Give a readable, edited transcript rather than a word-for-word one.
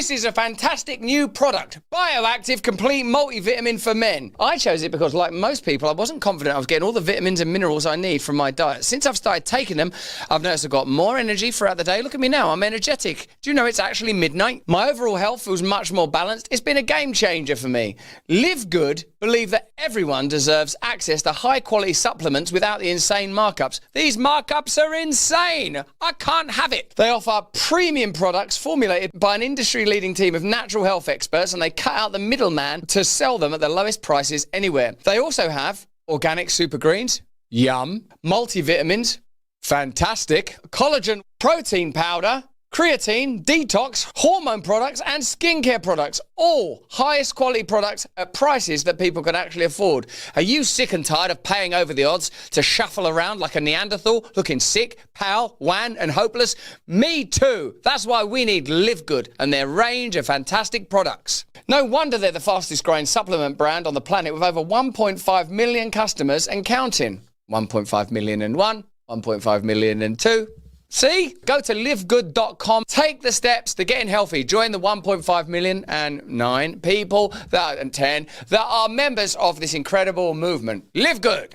This is a fantastic new product, Bioactive Complete Multivitamin for Men. I chose it because, like most people, I wasn't confident I was getting all the vitamins and minerals I need from my diet. Since I've started taking them, I've noticed I've got more energy throughout the day. Look at me now, I'm energetic. Do you know it's actually midnight? My overall health feels much more balanced. It's been a game changer for me. Live Good believe that everyone deserves access to high-quality supplements without the insane markups. These markups are insane. I can't have it. They offer premium products formulated by an industry-leading team of natural health experts, and they cut out the middleman to sell them at the lowest prices anywhere. They also have organic super greens, yum, multivitamins, fantastic, collagen protein powder, creatine, detox, hormone products, and skincare products. All highest quality products at prices that people can actually afford. Are you sick and tired of paying over the odds to shuffle around like a Neanderthal, looking sick, pale, wan, and hopeless? Me too. That's why we need Live Good and their range of fantastic products. No wonder they're the fastest growing supplement brand on the planet with over 1.5 million customers and counting. 1.5 million and 1.5 million and 2. See? Go to livegood.com. Take the steps to getting healthy. Join the 1.5 million and 9 people and 10 that are members of this incredible movement. Live Good.